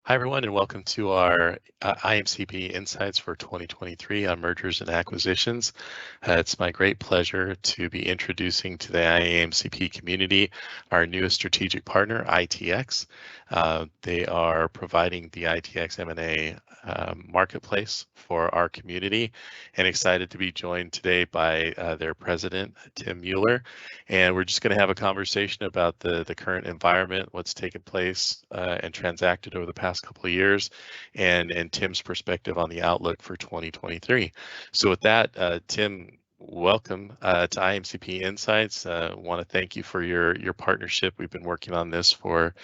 Hi, everyone, and welcome to our IAMCP Insights for 2023 on mergers and acquisitions. It's my great pleasure to be introducing to the IAMCP community our newest strategic partner, ITX. They are providing the ITX M&A marketplace for our community, and excited to be joined today by their president, Tim Mueller. And we're just going to have a conversation about the current environment, what's taken place and transacted over the past couple of years, and Tim's perspective on the outlook for 2023. So with that, Tim, welcome to IAMCP Insights. Want to thank you for your partnership. We've been working on this for,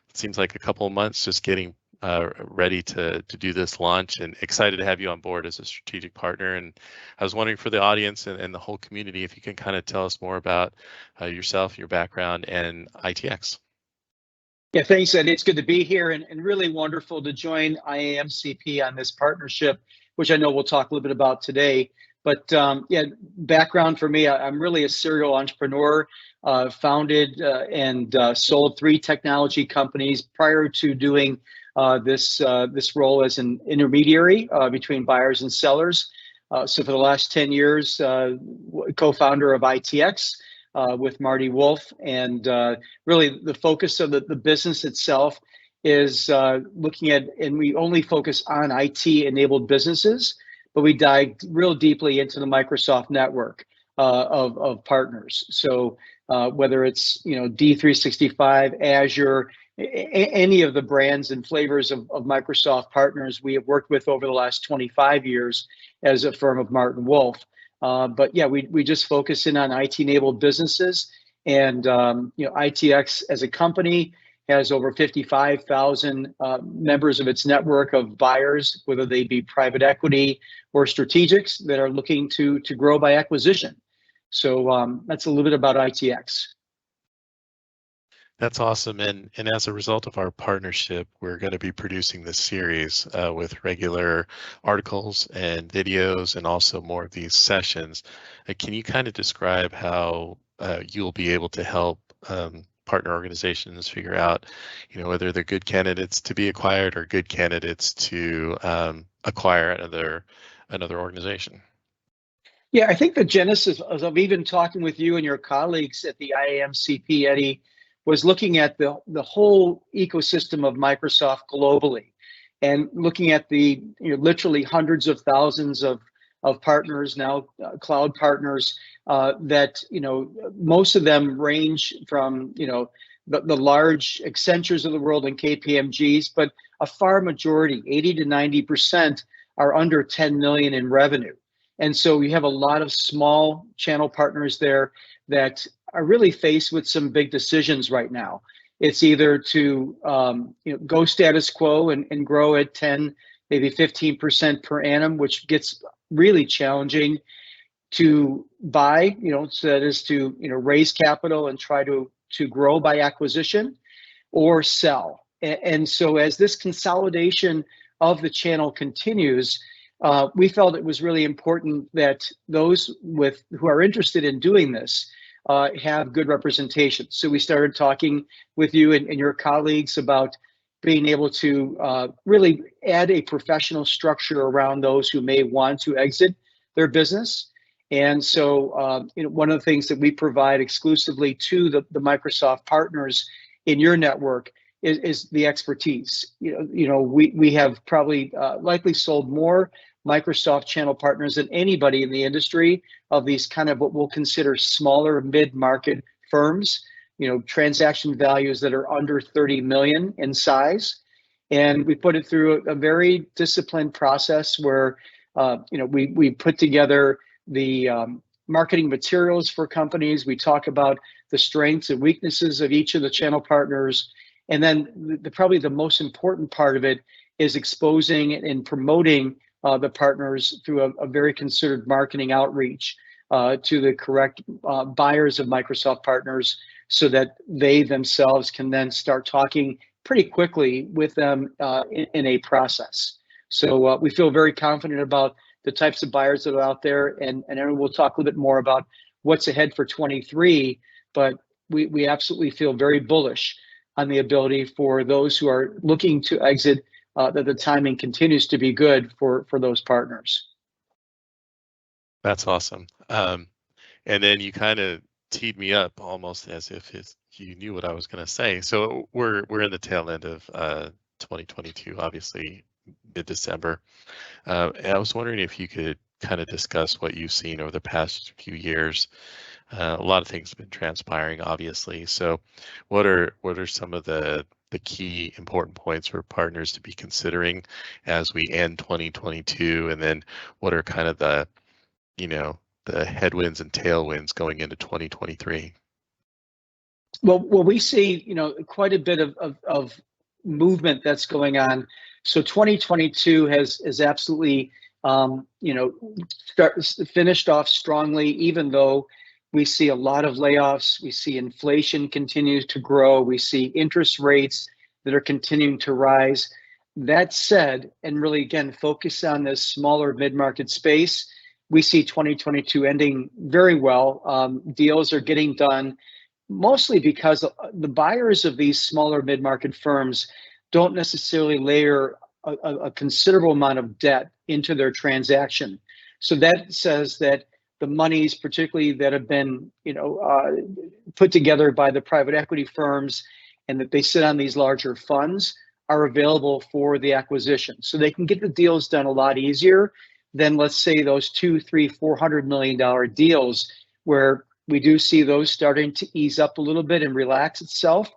it seems like a couple of months, just getting ready to do this launch, and excited to have you on board as a strategic partner. And I was wondering for the audience and the whole community, if you can kind of tell us more about yourself, your background, and ITX. Yeah, thanks, Ed. It's good to be here and really wonderful to join IAMCP on this partnership, which I know we'll talk a little bit about today. But yeah, background for me, I'm really a serial entrepreneur, founded and sold 3 technology companies prior to doing this role as an intermediary between buyers and sellers. So for the last 10 years, co-founder of ITX with Marty Wolf, and really the focus of the business itself is looking at, and we only focus on IT-enabled businesses, but we dive real deeply into the Microsoft network of partners. So whether it's D365, Azure, any of the brands and flavors of Microsoft partners we have worked with over the last 25 years as a firm of Martin Wolf. But yeah, we just focus in on IT-enabled businesses, and ITX as a company has over 55,000 members of its network of buyers, whether they be private equity or strategics that are looking to grow by acquisition. So that's a little bit about ITX. That's awesome. And as a result of our partnership, we're going to be producing this series with regular articles and videos, and also more of these sessions. Can you kind of describe how you'll be able to help partner organizations figure out, whether they're good candidates to be acquired or good candidates to acquire another organization? Yeah, I think the genesis of even talking with you and your colleagues at the IAMCP, Eddie, was looking at the whole ecosystem of Microsoft globally, and looking at the literally hundreds of thousands of partners now, cloud partners, that most of them range from the large Accentures of the world and KPMGs, but a far majority, 80 to 90%, are under 10 million in revenue. And so we have a lot of small channel partners there that are really faced with some big decisions right now. It's either to go status quo and grow at 10, maybe 15% per annum, which gets really challenging, to buy, so that is to raise capital and try to grow by acquisition, or sell. And so as this consolidation of the channel continues, we felt it was really important that those who are interested in doing this have good representation. So we started talking with you and your colleagues about being able to really add a professional structure around those who may want to exit their business. And so one of the things that we provide exclusively to the Microsoft partners in your network is the expertise. We have probably likely sold more Microsoft channel partners than anybody in the industry of these kind of what we'll consider smaller mid-market firms, transaction values that are under 30 million in size. And we put it through a very disciplined process where we put together the marketing materials for companies. We talk about the strengths and weaknesses of each of the channel partners. And then probably the most important part of it is exposing and promoting the partners through a very considered marketing outreach to the correct buyers of Microsoft partners, so that they themselves can then start talking pretty quickly with them in a process. So we feel very confident about the types of buyers that are out there, and we'll talk a little bit more about what's ahead for 23, but we absolutely feel very bullish on the ability for those who are looking to exit, that the timing continues to be good for those partners. That's awesome. And then you kind of teed me up almost as if you knew what I was going to say. So we're in the tail end of 2022, obviously mid-December. And I was wondering if you could kind of discuss what you've seen over the past few years. A lot of things have been transpiring, obviously. So what are some of the key important points for partners to be considering as we end 2022? And then what are kind of the headwinds and tailwinds going into 2023? Well, we see, quite a bit of movement that's going on. So 2022 has absolutely, finished off strongly, even though we see a lot of layoffs. We see inflation continues to grow. We see interest rates that are continuing to rise. That said, and really, again, focus on this smaller mid-market space, we see 2022 ending very well. Deals are getting done mostly because the buyers of these smaller mid-market firms don't necessarily layer a considerable amount of debt into their transaction. So that says that the monies, particularly that have been, put together by the private equity firms and that they sit on these larger funds, are available for the acquisition. So they can get the deals done a lot easier than, let's say, those $200, $300, $400 million deals, where we do see those starting to ease up a little bit and relax itself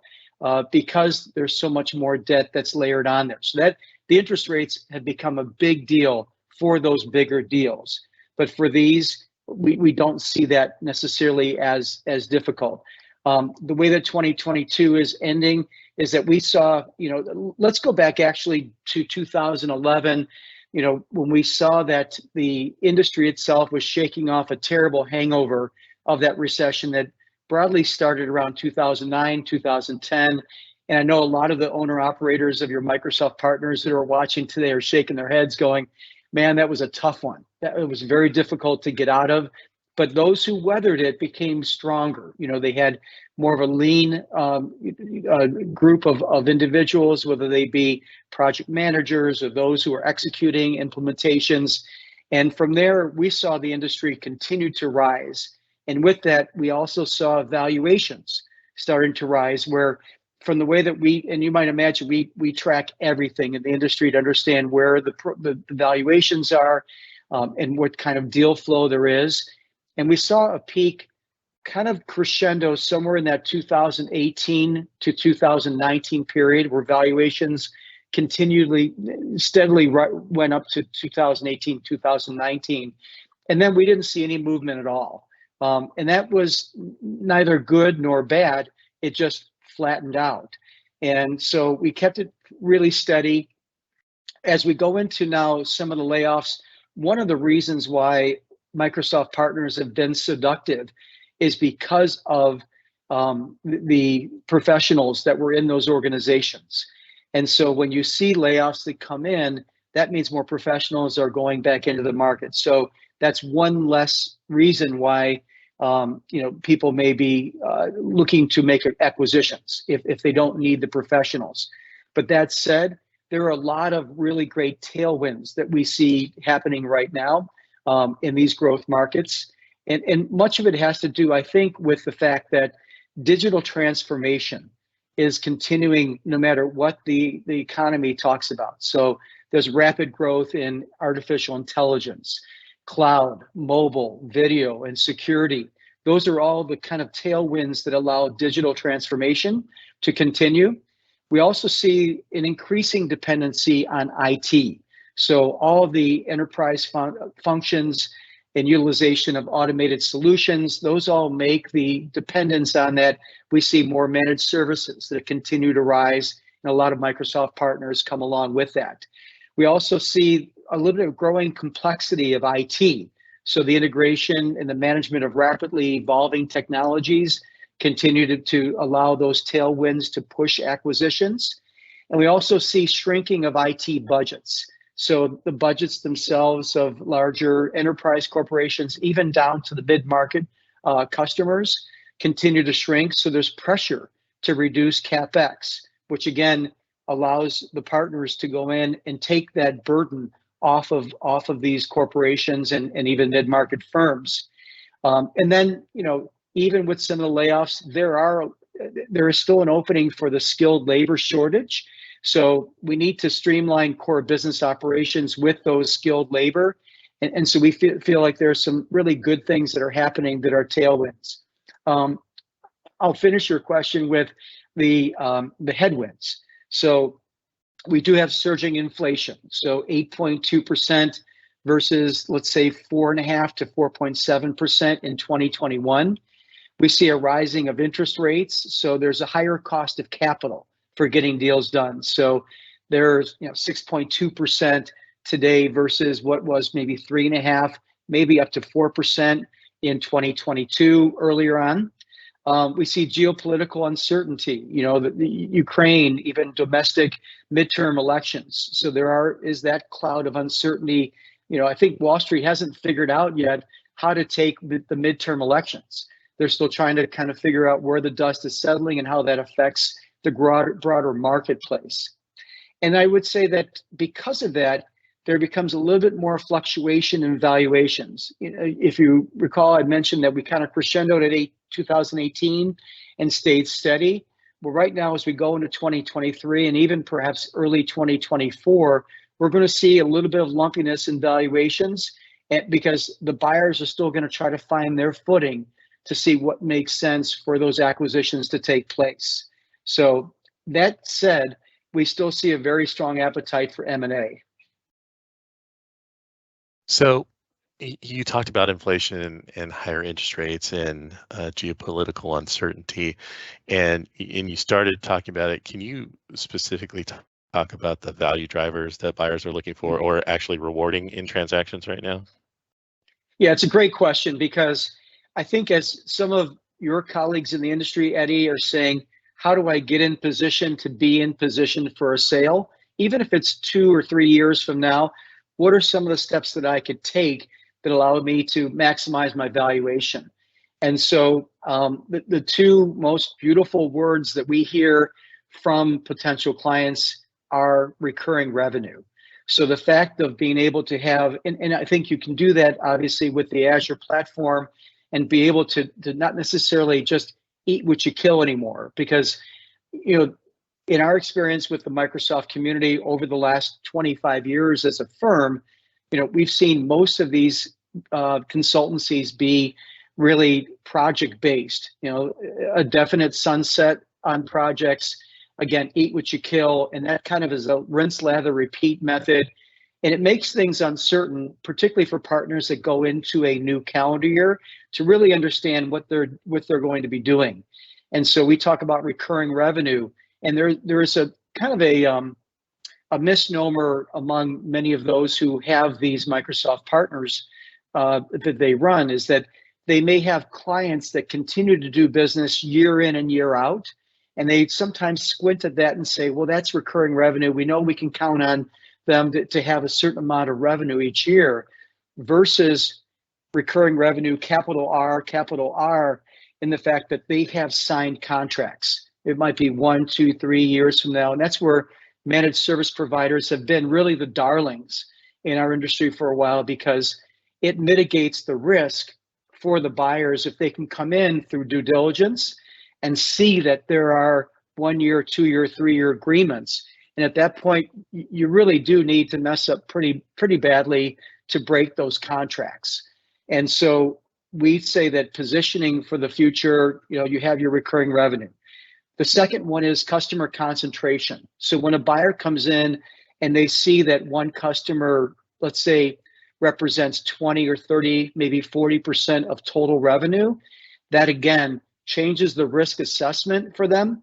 because there's so much more debt that's layered on there. So that the interest rates have become a big deal for those bigger deals. But for these, we don't see that necessarily as difficult. The way that 2022 is ending is that we saw, let's go back actually to 2011, when we saw that the industry itself was shaking off a terrible hangover of that recession that broadly started around 2009, 2010. And I know a lot of the owner operators of your Microsoft partners that are watching today are shaking their heads going, man, that was a tough one. It was very difficult to get out of. But those who weathered it became stronger. They had more of a lean group of individuals, whether they be project managers or those who are executing implementations. And from there, we saw the industry continue to rise. And with that, we also saw valuations starting to rise, where from the way that and you might imagine, we track everything in the industry to understand where the valuations are and what kind of deal flow there is. And we saw a peak kind of crescendo somewhere in that 2018 to 2019 period, where valuations steadily went up to 2018, 2019. And then we didn't see any movement at all. And that was neither good nor bad. It just flattened out. And so we kept it really steady. As we go into now some of the layoffs, one of the reasons why Microsoft partners have been seductive is because of the professionals that were in those organizations. And so when you see layoffs that come in, that means more professionals are going back into the market. So that's one less reason why people may be looking to make acquisitions if they don't need the professionals. But that said, there are a lot of really great tailwinds that we see happening right now in these growth markets. And much of it has to do, I think, with the fact that digital transformation is continuing no matter what the economy talks about. So there's rapid growth in artificial intelligence, cloud, mobile, video, and security. Those are all the kind of tailwinds that allow digital transformation to continue. We also see an increasing dependency on IT. So all the enterprise functions and utilization of automated solutions, those all make the dependence on that. We see more managed services that continue to rise, and a lot of Microsoft partners come along with that. We also see a little bit of growing complexity of IT. So the integration and the management of rapidly evolving technologies continue to allow those tailwinds to push acquisitions. And we also see shrinking of IT budgets. So the budgets themselves of larger enterprise corporations, even down to the mid-market customers, continue to shrink. So there's pressure to reduce CapEx, which again allows the partners to go in and take that burden off of these corporations and even mid-market firms. And then, even with some of the layoffs, there is still an opening for the skilled labor shortage. So we need to streamline core business operations with those skilled labor. And so we feel like there's some really good things that are happening that are tailwinds. I'll finish your question with the headwinds. So we do have surging inflation. So 8.2% versus, let's say, 4.5 to 4.7% in 2021. We see a rising of interest rates. So there's a higher cost of capital for getting deals done. So there's 6.2% today versus what was maybe 3.5, maybe up to 4% in 2022 earlier on. We see geopolitical uncertainty, the Ukraine, even domestic midterm elections. So is that cloud of uncertainty. I think Wall Street hasn't figured out yet how to take the midterm elections. They're still trying to kind of figure out where the dust is settling and how that affects the broader marketplace. And I would say that because of that, there becomes a little bit more fluctuation in valuations. If you recall, I mentioned that we kind of crescendoed at 2018 and stayed steady. Well, right now, as we go into 2023 and even perhaps early 2024, we're going to see a little bit of lumpiness in valuations because the buyers are still going to try to find their footing to see what makes sense for those acquisitions to take place. So that said, we still see a very strong appetite for M&A. So you talked about inflation and higher interest rates and geopolitical uncertainty, and you started talking about it. Can you specifically talk about the value drivers that buyers are looking for or actually rewarding in transactions right now? Yeah, it's a great question because I think as some of your colleagues in the industry, Eddie, are saying, how do I get in position to be in position for a sale? Even if it's 2 or 3 years from now, what are some of the steps that I could take that allow me to maximize my valuation? And so the two most beautiful words that we hear from potential clients are recurring revenue. So the fact of being able to have, and I think you can do that obviously with the Azure platform and be able to not necessarily just eat what you kill anymore, because, in our experience with the Microsoft community over the last 25 years as a firm, we've seen most of these consultancies be really project-based, a definite sunset on projects, again, eat what you kill, and that kind of is a rinse, lather, repeat method. And it makes things uncertain, particularly for partners that go into a new calendar year to really understand what they're going to be doing. And so we talk about recurring revenue, and there is a kind of a misnomer among many of those who have these Microsoft partners that they run, is that they may have clients that continue to do business year in and year out, and they sometimes squint at that and say, well, that's recurring revenue. We know we can count on them to have a certain amount of revenue each year, versus recurring revenue, capital R, in the fact that they have signed contracts. It might be 1, 2, 3 years from now. And that's where managed service providers have been really the darlings in our industry for a while, because it mitigates the risk for the buyers if they can come in through due diligence and see that there are 1 year, 2 year, 3 year agreements. And at that point, you really do need to mess up pretty badly to break those contracts. And so we say that positioning for the future, you have your recurring revenue. The second one is customer concentration. So when a buyer comes in and they see that one customer, let's say, represents 20 or 30, maybe 40% of total revenue, that again changes the risk assessment for them,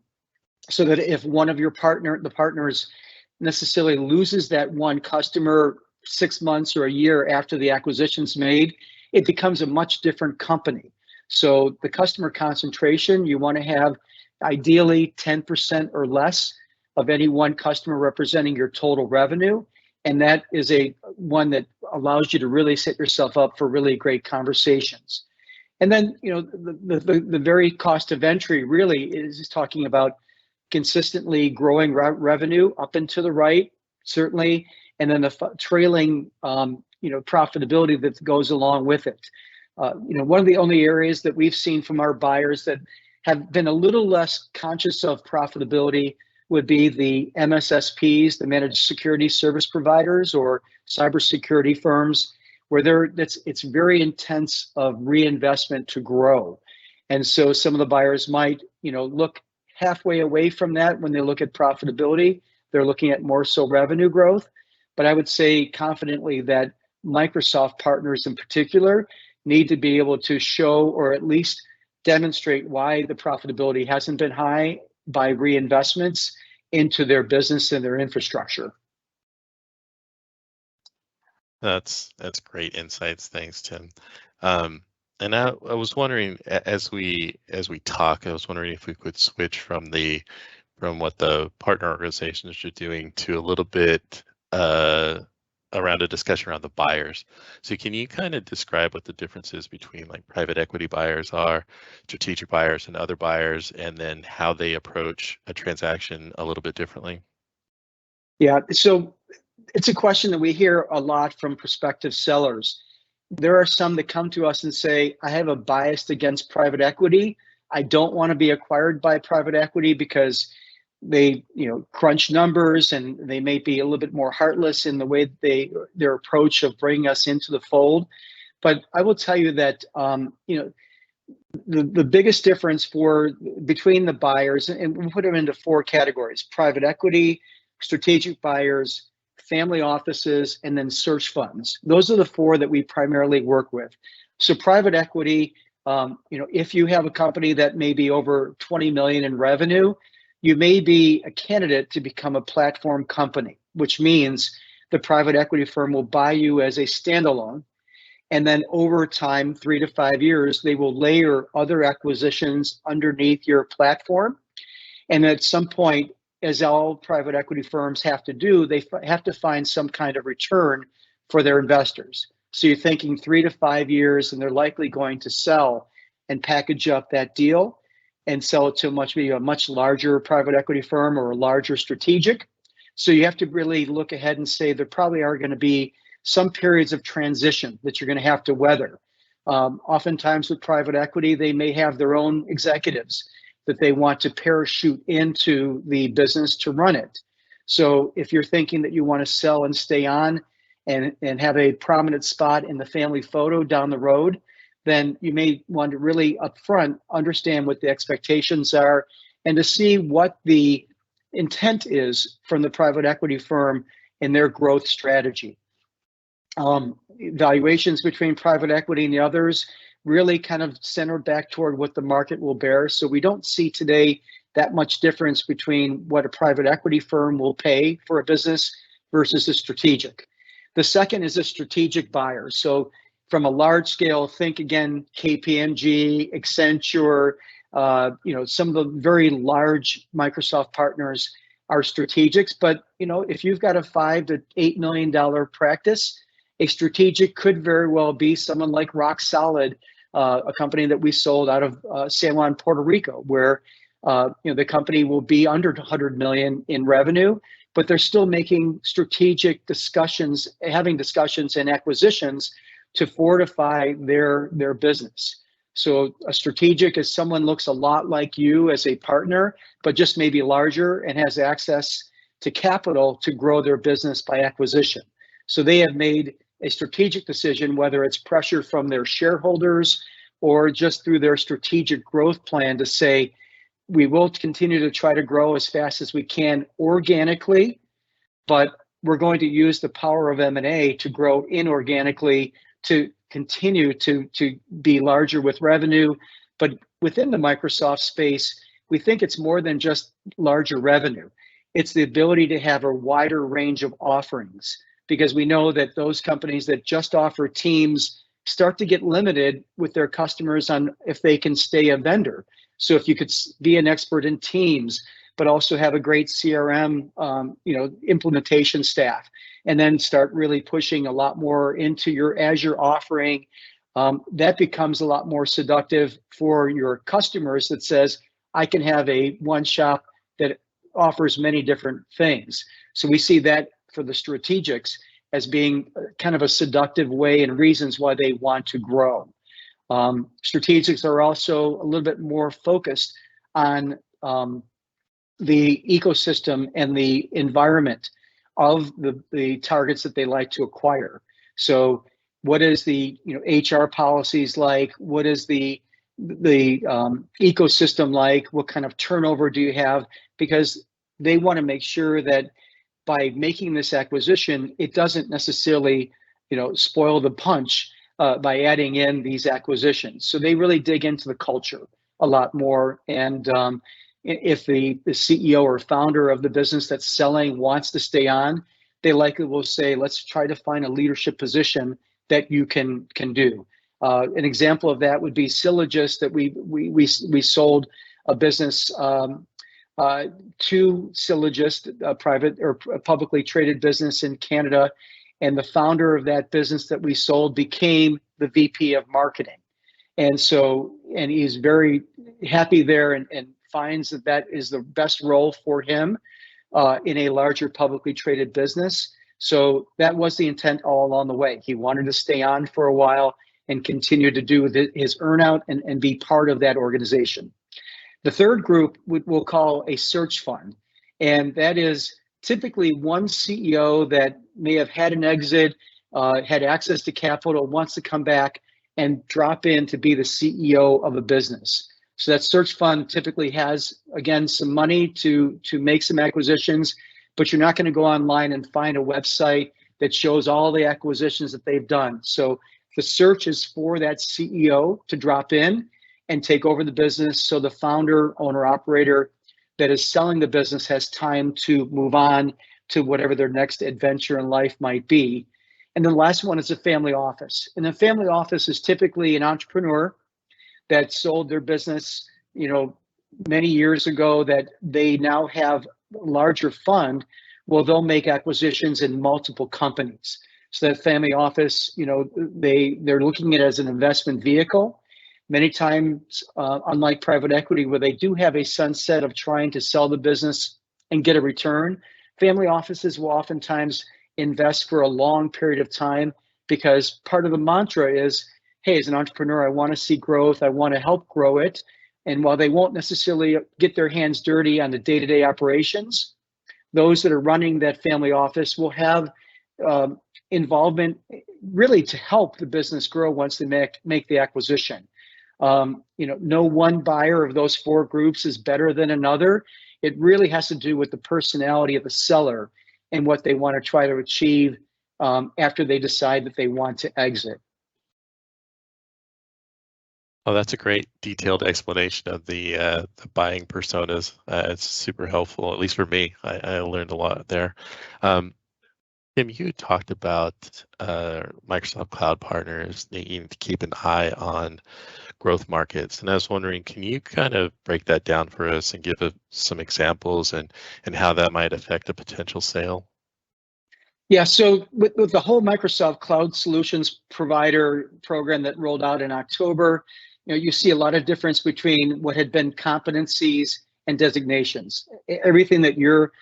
so that if one of the partners necessarily loses that one customer 6 months or a year after the acquisition's made, it becomes a much different company. So the customer concentration, you want to have ideally 10% or less of any one customer representing your total revenue. And that is one that allows you to really set yourself up for really great conversations. And then, the very cost of entry really is talking about consistently growing revenue up and to the right, certainly, and then the trailing, profitability that goes along with it. One of the only areas that we've seen from our buyers that have been a little less conscious of profitability would be the MSSPs, the managed security service providers, or cybersecurity firms, where it's very intense of reinvestment to grow. And so some of the buyers might, look halfway away from that when they look at profitability. They're looking at more so revenue growth. But I would say confidently that Microsoft partners in particular need to be able to show, or at least demonstrate, why the profitability hasn't been high by reinvestments into their business and their infrastructure. That's great insights. Thanks, Tim. And I was wondering, as we talk, I was wondering if we could switch from what the partner organizations are doing to a little bit around a discussion around the buyers. So can you kind of describe what the differences between like private equity buyers are, strategic buyers and other buyers, and then how they approach a transaction a little bit differently? Yeah, so it's a question that we hear a lot from prospective sellers. There are some that come to us and say, I have a bias against private equity. I don't want to be acquired by private equity because they, crunch numbers, and they may be a little bit more heartless in the way their approach of bringing us into the fold. But I will tell you that, the biggest difference between the buyers, and we put them into 4 categories: private equity, strategic buyers, family offices, and then search funds. Those are the 4 that we primarily work with. So private equity, if you have a company that may be over 20 million in revenue, you may be a candidate to become a platform company, which means the private equity firm will buy you as a standalone. And then over time, 3 to 5 years, they will layer other acquisitions underneath your platform. And at some point, as all private equity firms have to do, they have to find some kind of return for their investors. So you're thinking 3 to 5 years, and they're likely going to sell and package up that deal and sell it to a much larger private equity firm or a larger strategic. So you have to really look ahead and say there probably are going to be some periods of transition that you're going to have to weather. Oftentimes with private equity, they may have their own executives that they want to parachute into the business to run it. So if you're thinking that you want to sell and stay on and have a prominent spot in the family photo down the road, then you may want to really upfront understand what the expectations are and to see what the intent is from the private equity firm in their growth strategy. Valuations between private equity and the others really kind of centered back toward what the market will bear. So we don't see today that much difference between what a private equity firm will pay for a business versus a strategic. The second is a strategic buyer. So from a large scale, think again, KPMG, Accenture, some of the very large Microsoft partners are strategics. But if you've got a $5 to $8 million practice, a strategic could very well be someone like Rock Solid, a company that we sold out of San Juan, Puerto Rico, where the company will be under 100 million in revenue, but they're still making strategic discussions, having discussions and acquisitions to fortify their business. So a strategic is someone looks a lot like you as a partner, but just maybe larger and has access to capital to grow their business by acquisition. So they have made a strategic decision, whether it's pressure from their shareholders or just through their strategic growth plan, to say, we will continue to try to grow as fast as we can organically, but we're going to use the power of M&A to grow inorganically to continue to be larger with revenue. But within the Microsoft space, we think it's more than just larger revenue. It's the ability to have a wider range of offerings, because we know that those companies that just offer Teams start to get limited with their customers on if they can stay a vendor. So if you could be an expert in Teams, but also have a great CRM, implementation staff, and then start really pushing a lot more into your Azure offering, that becomes a lot more seductive for your customers that says, I can have a one shop that offers many different things. So we see that for the strategics as being kind of a seductive way and reasons why they want to grow. Strategics are also a little bit more focused on the ecosystem and the environment of the targets that they like to acquire. So what is the HR policies like? What is the ecosystem like? What kind of turnover do you have? Because they want to make sure that by making this acquisition, it doesn't necessarily spoil the punch by adding in these acquisitions. So they really dig into the culture a lot more. And if the CEO or founder of the business that's selling wants to stay on, they likely will say, let's try to find a leadership position that you can do. An example of that would be Sylogist, that we sold a business to Sylogist, a private or a publicly traded business in Canada. And the founder of that business that we sold became the VP of marketing. And he's very happy there and finds that that is the best role for him in a larger publicly traded business. So that was the intent all along the way. He wanted to stay on for a while and continue to do his earnout and be part of that organization. The third group we'll call a search fund. And that is typically one CEO that may have had an exit, had access to capital, wants to come back and drop in to be the CEO of a business. So that search fund typically has, again, some money to make some acquisitions, but you're not going to go online and find a website that shows all the acquisitions that they've done. So the search is for that CEO to drop in and take over the business, so the founder, owner, operator that is selling the business has time to move on to whatever their next adventure in life might be. And then the last one is a family office. And the family office is typically an entrepreneur that sold their business, many years ago, that they now have a larger fund. Well, they'll make acquisitions in multiple companies. So that family office, they're looking at it as an investment vehicle. Many times, unlike private equity, where they do have a sunset of trying to sell the business and get a return, family offices will oftentimes invest for a long period of time, because part of the mantra is, hey, as an entrepreneur, I want to see growth. I want to help grow it. And while they won't necessarily get their hands dirty on the day-to-day operations, those that are running that family office will have involvement really to help the business grow once they make the acquisition. No one buyer of those four groups is better than another. It really has to do with the personality of the seller and what they want to try to achieve after they decide that they want to exit. Oh, that's a great detailed explanation of the buying personas. It's super helpful, at least for me. I learned a lot there. Tim, you talked about Microsoft Cloud partners needing to keep an eye on growth markets. And I was wondering, can you kind of break that down for us and give some examples and how that might affect a potential sale? Yeah, so with the whole Microsoft Cloud Solutions Provider program that rolled out in October, you see a lot of difference between what had been competencies and designations. Everything that your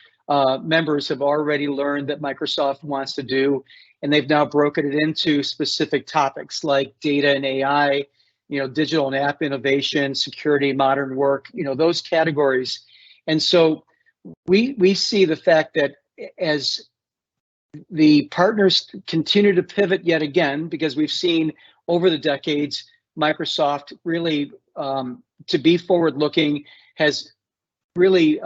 members have already learned that Microsoft wants to do, and they've now broken it into specific topics like data and AI, digital and app innovation, security, modern work, those categories. And so we see the fact that as the partners continue to pivot yet again, because we've seen over the decades, Microsoft really, to be forward-looking, has really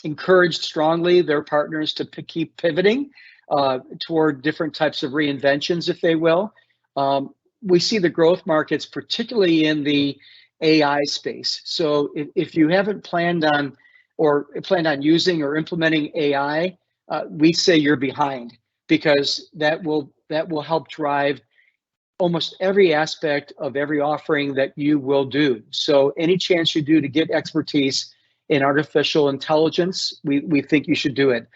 encouraged strongly their partners to keep pivoting toward different types of reinventions, if they will. We see the growth markets, particularly in the AI space. So if you haven't planned on using or implementing AI, we say you're behind, because that will help drive almost every aspect of every offering that you will do. So any chance you do to get expertise in artificial intelligence, we think you should do it.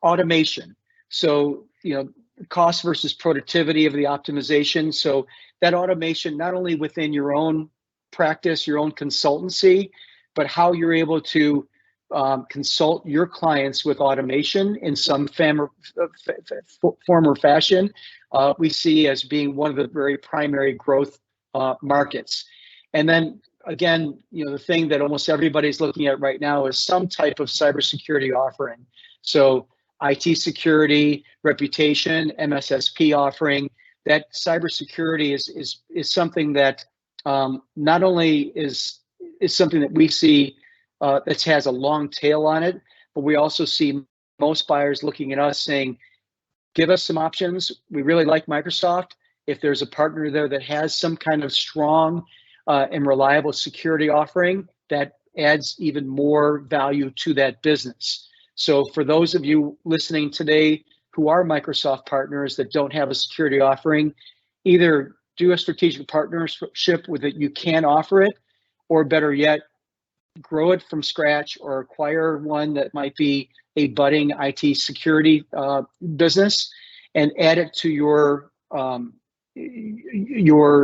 Automation. So cost versus productivity of the optimization. So that automation, not only within your own practice, your own consultancy, but how you're able to consult your clients with automation in some form or fashion, we see as being one of the very primary growth markets. And then again, the thing that almost everybody's looking at right now is some type of cybersecurity offering. So IT security, reputation, MSSP offering. That cybersecurity is something that not only is something that we see that has a long tail on it, but we also see most buyers looking at us saying, give us some options. We really like Microsoft. If there's a partner there that has some kind of strong and reliable security offering, that adds even more value to that business. So for those of you listening today who are Microsoft partners that don't have a security offering, either do a strategic partnership with it, you can offer it, or better yet, grow it from scratch or acquire one that might be a budding IT security business and add it to your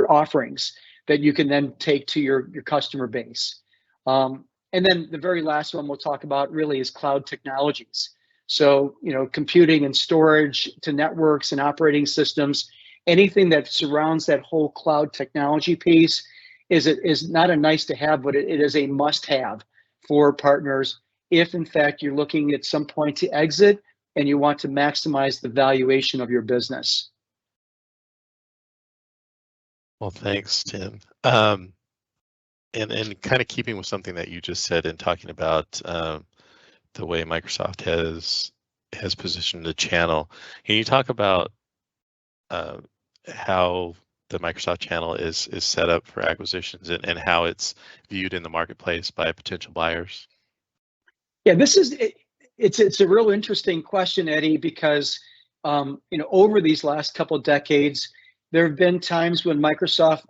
offerings that you can then take to your customer base. And then the very last one we'll talk about really is cloud technologies. So, computing and storage to networks and operating systems, anything that surrounds that whole cloud technology piece is not a nice to have, but it is a must have for partners if in fact you're looking at some point to exit and you want to maximize the valuation of your business. Well, thanks, Tim. And kind of keeping with something that you just said and talking about the way Microsoft has positioned the channel, can you talk about how the Microsoft channel is set up for acquisitions and how it's viewed in the marketplace by potential buyers? Yeah, it's a real interesting question, Eddie, because over these last couple of decades, there have been times when Microsoft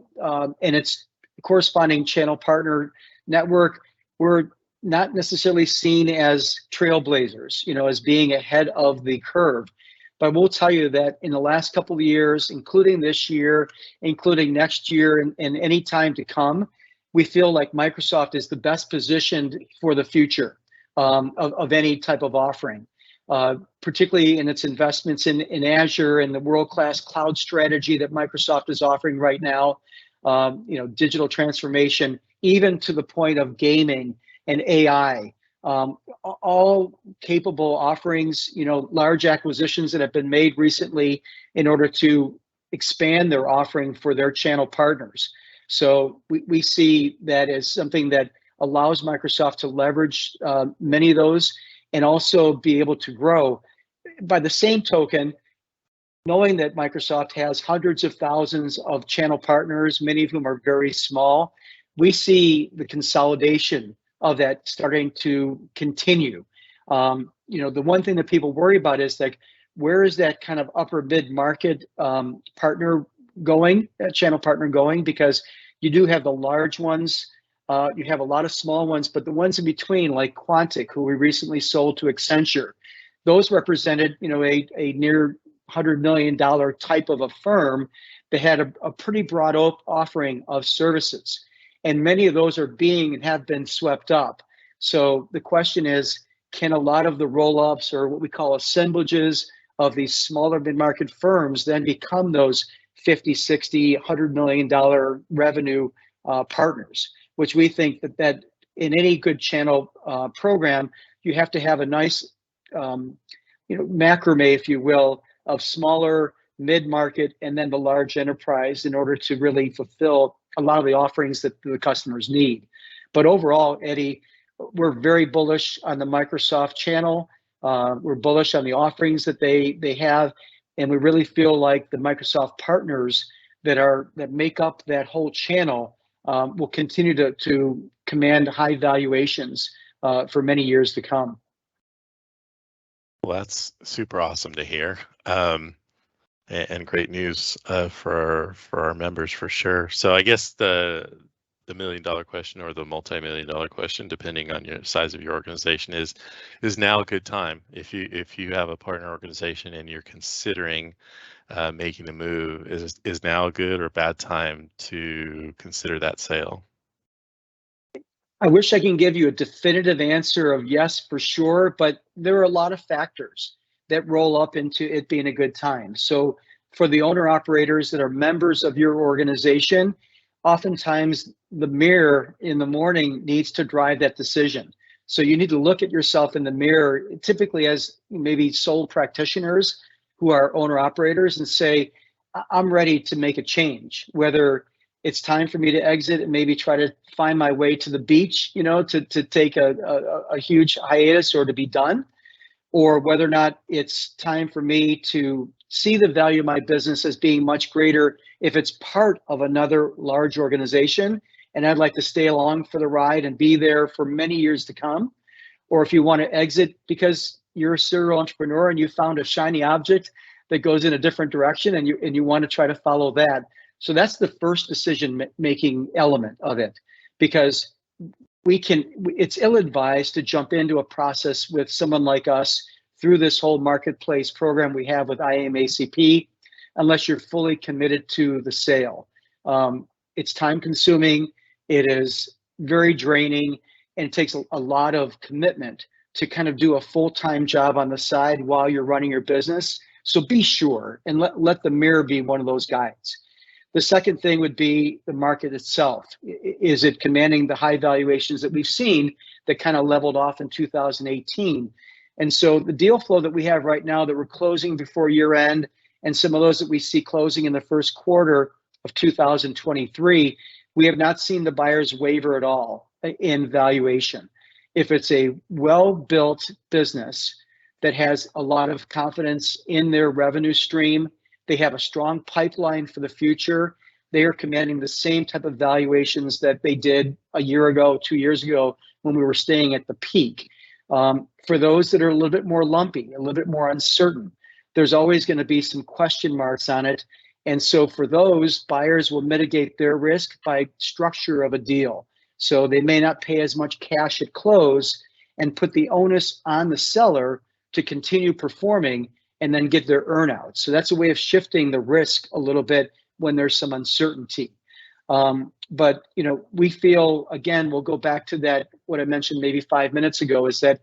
and its corresponding channel partner network were not necessarily seen as trailblazers, as being ahead of the curve. But we'll tell you that in the last couple of years, including this year, including next year, and any time to come, we feel like Microsoft is the best positioned for the future of any type of offering, particularly in its investments in Azure and the world-class cloud strategy that Microsoft is offering right now. Digital transformation, even to the point of gaming and AI, all capable offerings, large acquisitions that have been made recently in order to expand their offering for their channel partners. So we see that as something that allows Microsoft to leverage many of those and also be able to grow. By the same token, knowing that Microsoft has hundreds of thousands of channel partners, many of whom are very small, we see the consolidation of that starting to continue. The one thing that people worry about is like, where is that kind of upper mid-market partner going, that channel partner going? Because you do have the large ones, you have a lot of small ones, but the ones in between, like Quantic, who we recently sold to Accenture, those represented, a near $100 million type of a firm that had a pretty broad offering of services. And many of those are being and have been swept up. So the question is, can a lot of the roll-ups or what we call assemblages of these smaller mid-market firms then become those 50, 60, $100 million revenue partners, which we think that in any good channel program, you have to have a nice macrame, if you will, of smaller, mid-market, and then the large enterprise in order to really fulfill a lot of the offerings that the customers need. But overall, Eddie, we're very bullish on the Microsoft channel. We're bullish on the offerings that they have, and we really feel like the Microsoft partners that make up that whole channel will continue to command high valuations for many years to come. Well, that's super awesome to hear, and great news for our members for sure. So I guess the the $1 million question or the multi-million-dollar question, depending on your size of your organization, is now a good time if you have a partner organization and you're considering making a move, is now a good or bad time to consider that sale? I wish I can give you a definitive answer of yes for sure, but there are a lot of factors that roll up into it being a good time. So for the owner operators that are members of your organization, oftentimes the mirror in the morning needs to drive that decision. So you need to look at yourself in the mirror, typically as maybe sole practitioners who are owner operators, and say, I'm ready to make a change, whether it's time for me to exit and maybe try to find my way to the beach, to take a huge hiatus or to be done, or whether or not it's time for me to see the value of my business as being much greater if it's part of another large organization and I'd like to stay along for the ride and be there for many years to come. Or if you want to exit because you're a serial entrepreneur and you found a shiny object that goes in a different direction and you want to try to follow that. So that's the first decision-making element of it, because it's ill-advised to jump into a process with someone like us through this whole marketplace program we have with IAMCP, unless you're fully committed to the sale. It's time-consuming, it is very draining, and it takes a lot of commitment to kind of do a full-time job on the side while you're running your business. So be sure and let the mirror be one of those guides. The second thing would be the market itself. Is it commanding the high valuations that we've seen that kind of leveled off in 2018? And so the deal flow that we have right now that we're closing before year end, and some of those that we see closing in the first quarter of 2023, we have not seen the buyers waver at all in valuation. If it's a well-built business that has a lot of confidence in their revenue stream, they have a strong pipeline for the future, they are commanding the same type of valuations that they did a year ago, 2 years ago, when we were staying at the peak. For those that are a little bit more lumpy, a little bit more uncertain, there's always going to be some question marks on it. And so for those, buyers will mitigate their risk by structure of a deal. So they may not pay as much cash at close and put the onus on the seller to continue performing and then get their earnout. So that's a way of shifting the risk a little bit when there's some uncertainty. But we feel, again, we'll go back to that, what I mentioned maybe 5 minutes ago, is that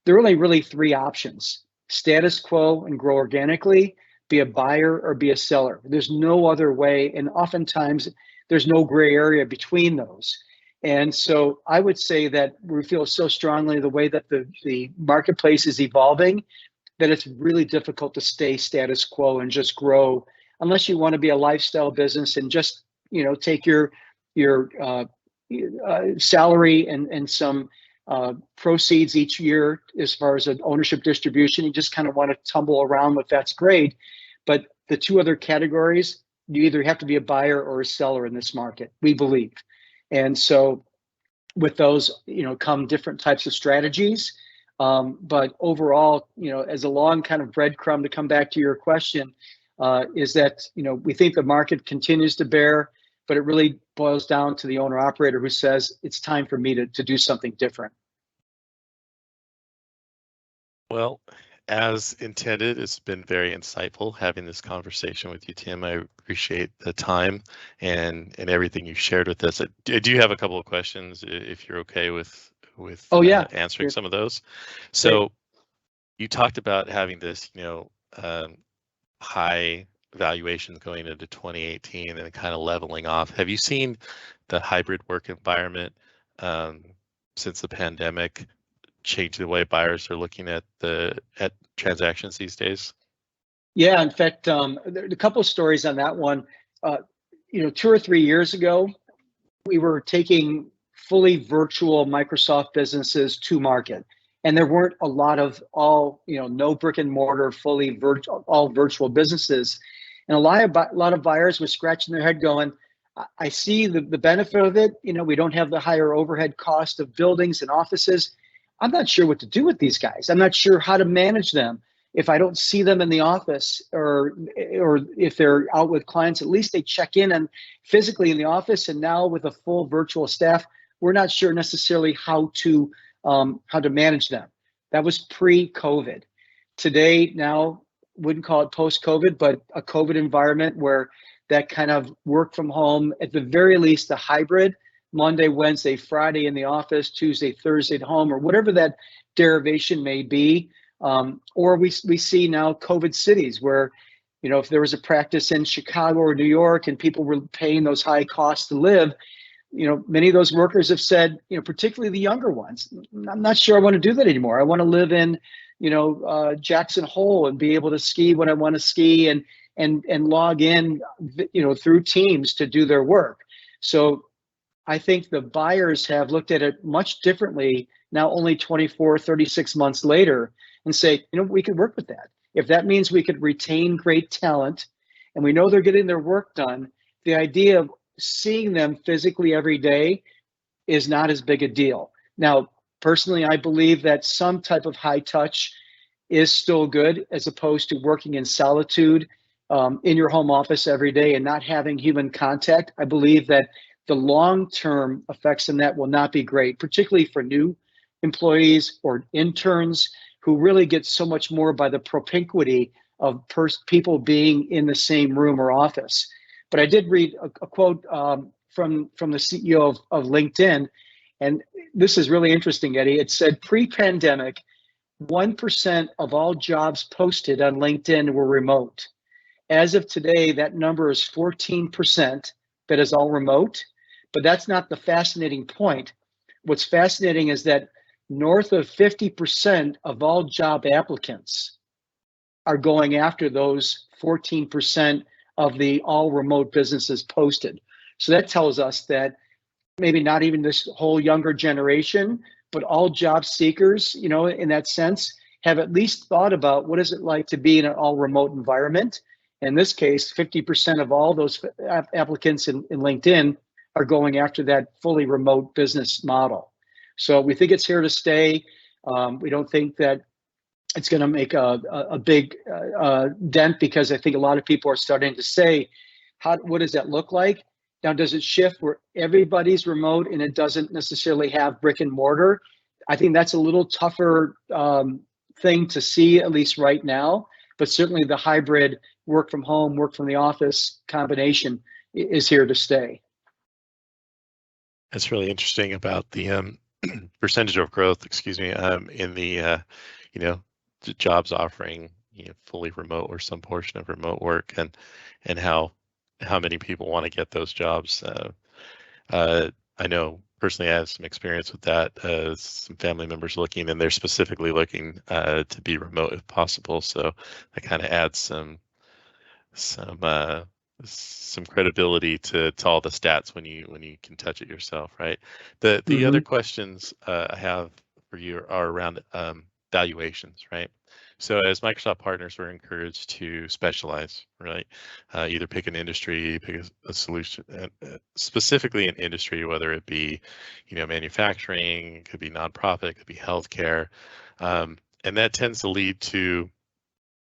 there are only really three options: status quo and grow organically, be a buyer, or be a seller. There's no other way, and oftentimes there's no gray area between those. And so I would say that we feel so strongly the way that the marketplace is evolving, that it's really difficult to stay status quo and just grow unless you want to be a lifestyle business and just take your salary and some proceeds each year as far as an ownership distribution. You just kind of want to tumble around with that's great. But the two other categories, you either have to be a buyer or a seller in this market, we believe. And so with those, come different types of strategies. But overall, as a long kind of breadcrumb to come back to your question, is that, we think the market continues to bear, but it really boils down to the owner operator who says it's time for me to do something different. Well, as intended, it's been very insightful having this conversation with you, Tim. I appreciate the time and everything you shared with us. I do have a couple of questions, if you're okay with answering some of those. So you talked about having this, high valuations going into 2018 and kind of leveling off. Have you seen the hybrid work environment since the pandemic change the way buyers are looking at transactions these days? Yeah, in fact, there are a couple of stories on that one. 2 or 3 years ago, we were taking fully virtual Microsoft businesses to market, and there weren't a lot of no brick and mortar, fully all virtual businesses. And a lot of buyers were scratching their head going, I see the benefit of it. We don't have the higher overhead cost of buildings and offices. I'm not sure what to do with these guys. I'm not sure how to manage them. if I don't see them in the office, or if they're out with clients, at least they check in and physically in the office. And now with a full virtual staff, we're not sure necessarily how to manage them. That was pre-COVID. Today, now, wouldn't call it post-COVID, but a COVID environment where that kind of work from home, at the very least, the hybrid, Monday, Wednesday, Friday in the office, Tuesday, Thursday at home, or whatever that derivation may be. Or we see now COVID cities where, if there was a practice in Chicago or New York and people were paying those high costs to live, many of those workers have said, particularly the younger ones, I'm not sure I want to do that anymore. I want to live in, Jackson Hole and be able to ski when I want to ski and log in, through Teams to do their work. So I think the buyers have looked at it much differently now, only 24, 36 months later, and say, we could work with that. If that means we could retain great talent and we know they're getting their work done, the idea of seeing them physically every day is not as big a deal. Now, personally, I believe that some type of high touch is still good, as opposed to working in solitude in your home office every day and not having human contact. I believe that the long-term effects in that will not be great, particularly for new employees or interns who really get so much more by the propinquity of people being in the same room or office. But I did read a quote from the CEO of LinkedIn, and this is really interesting, Eddie. It said, pre-pandemic, 1% of all jobs posted on LinkedIn were remote. As of today, that number is 14% that is all remote. But that's not the fascinating point. What's fascinating is that north of 50% of all job applicants are going after those 14% of the all remote businesses posted. So that tells us that maybe not even this whole younger generation, but all job seekers, in that sense, have at least thought about what is it like to be in an all remote environment. In this case, 50% of all those applicants in LinkedIn are going after that fully remote business model. So we think it's here to stay. We don't think that it's going to make a big dent, because I think a lot of people are starting to say, what does that look like? Now, does it shift where everybody's remote and it doesn't necessarily have brick and mortar? I think that's a little tougher thing to see, at least right now. But certainly the hybrid work from home, work from the office combination is here to stay. That's really interesting about the percentage of growth, in the jobs offering fully remote or some portion of remote work, and how many people want to get those jobs. I know personally I have some experience with that. Some family members looking, and they're specifically looking to be remote if possible. So that kind of adds some credibility to all the stats when you can touch it yourself, right? The other questions I have for you are around valuations, right? So as Microsoft partners, we're encouraged to specialize, right? Either pick an industry, pick a solution, specifically an industry, whether it be, manufacturing, it could be nonprofit, it could be healthcare, and that tends to lead to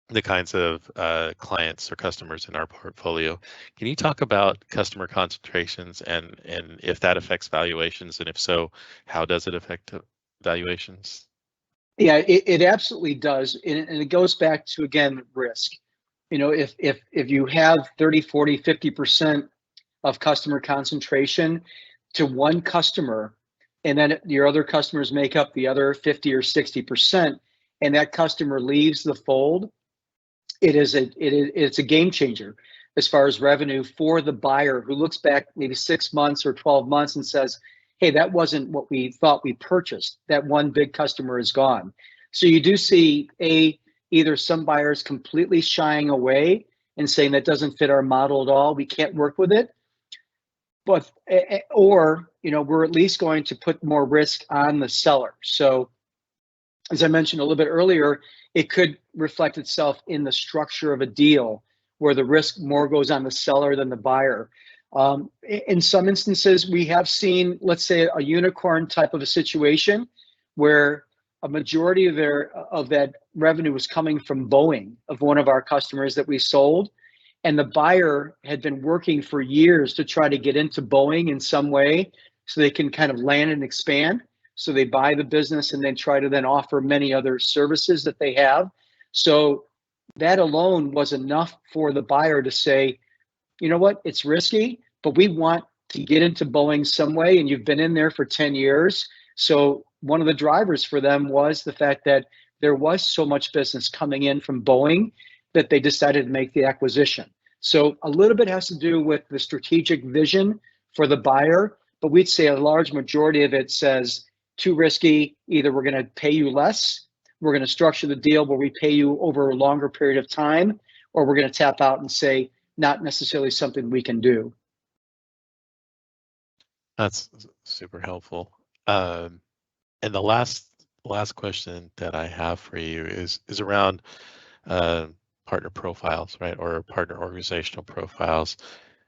the kinds of clients or customers in our portfolio. Can you talk about customer concentrations and if that affects valuations, and if so, how does it affect valuations? Yeah, it absolutely does. And it goes back to, again, risk. If you have 30, 40, 50% of customer concentration to one customer, and then your other customers make up the other 50 or 60%, and that customer leaves the fold, it's a game changer as far as revenue for the buyer, who looks back maybe 6 months or 12 months and says, hey, that wasn't what we thought we purchased. That one big customer is gone. So you do see either some buyers completely shying away and saying that doesn't fit our model at all, we can't work with it. But or we're at least going to put more risk on the seller. So as I mentioned a little bit earlier, it could reflect itself in the structure of a deal where the risk more goes on the seller than the buyer. In some instances, we have seen, let's say, a unicorn type of a situation where a majority of that revenue was coming from Boeing, of one of our customers that we sold. And the buyer had been working for years to try to get into Boeing in some way so they can kind of land and expand. So they buy the business and then try to then offer many other services that they have. So that alone was enough for the buyer to say, you know what, it's risky, but we want to get into Boeing some way, and you've been in there for 10 years. So one of the drivers for them was the fact that there was so much business coming in from Boeing that they decided to make the acquisition. So a little bit has to do with the strategic vision for the buyer, but we'd say a large majority of it says too risky. Either we're going to pay you less, we're going to structure the deal where we pay you over a longer period of time, or we're going to tap out and say not necessarily something we can do. That's super helpful. And the last question that I have for you is around partner profiles, right, or partner organizational profiles.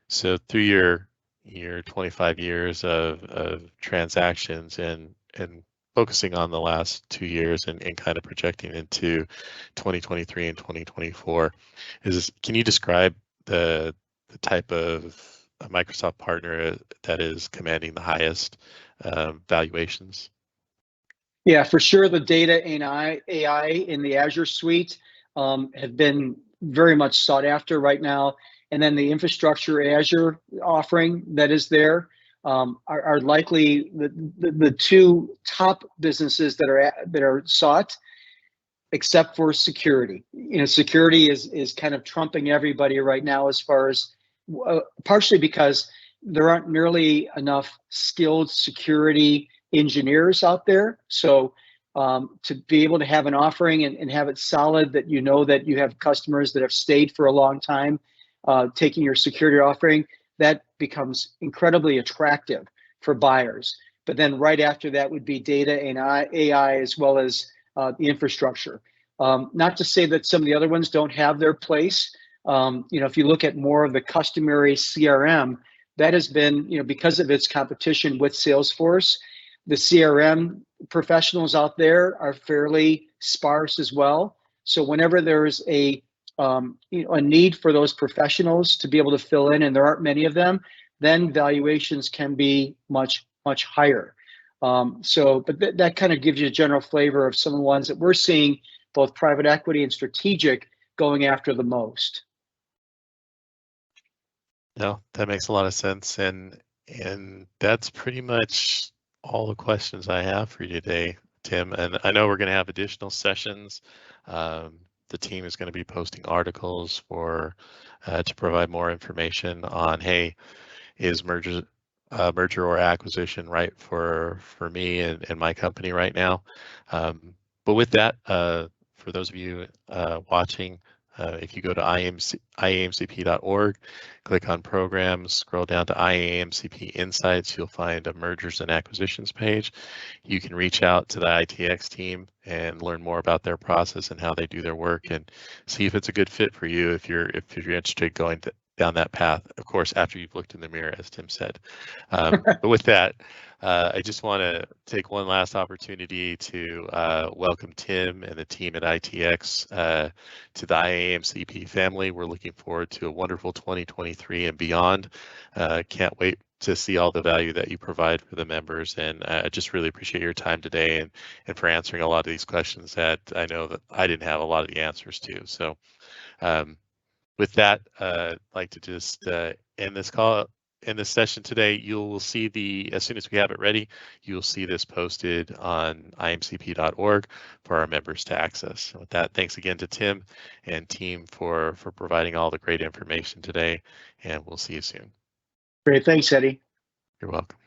So through your 25 years of transactions and focusing on the last 2 years and kind of projecting into 2023 and 2024, can you describe the type of a Microsoft partner that is commanding the highest valuations? Yeah, for sure. The data and AI in the Azure suite have been very much sought after right now. And then the infrastructure Azure offering that is there are likely the two top businesses that are sought, except for security. You know, security is kind of trumping everybody right now, as far as partially because there aren't nearly enough skilled security engineers out there. So to be able to have an offering and have it solid, that you know that you have customers that have stayed for a long time taking your security offering, that becomes incredibly attractive for buyers. But then right after that would be data and AI, as well as the infrastructure. Not to say that some of the other ones don't have their place. You know, if you look at more of the customary CRM, that has been, you know, because of its competition with Salesforce, the CRM professionals out there are fairly sparse as well. So whenever there's a need for those professionals to be able to fill in, and there aren't many of them, then valuations can be much higher. But that kind of gives you a general flavor of some of the ones that we're seeing, both private equity and strategic, going after the most. No, that makes a lot of sense, and that's pretty much all the questions I have for you today, Tim. And I know we're going to have additional sessions. The team is going to be posting articles to provide more information on, hey, is merger or acquisition right for me and my company right now. But with that, for those of you watching, if you go to IAMCP.org, click on programs, scroll down to IAMCP Insights, you'll find a mergers and acquisitions page. You can reach out to the ITX team and learn more about their process and how they do their work, and see if it's a good fit for you if you're interested going down that path, of course, after you've looked in the mirror, as Tim said. But with that, I just want to take one last opportunity to welcome Tim and the team at ITX to the IAMCP family. We're looking forward to a wonderful 2023 and beyond. Can't wait to see all the value that you provide for the members, and I just really appreciate your time today and for answering a lot of these questions that I know that I didn't have a lot of the answers to. So with that, I'd like to just end this call. In this session today, you will see as soon as we have it ready, you'll see this posted on IAMCP.org for our members to access. So with that, thanks again to Tim and team for providing all the great information today, and we'll see you soon. Great, thanks, Eddie. You're welcome.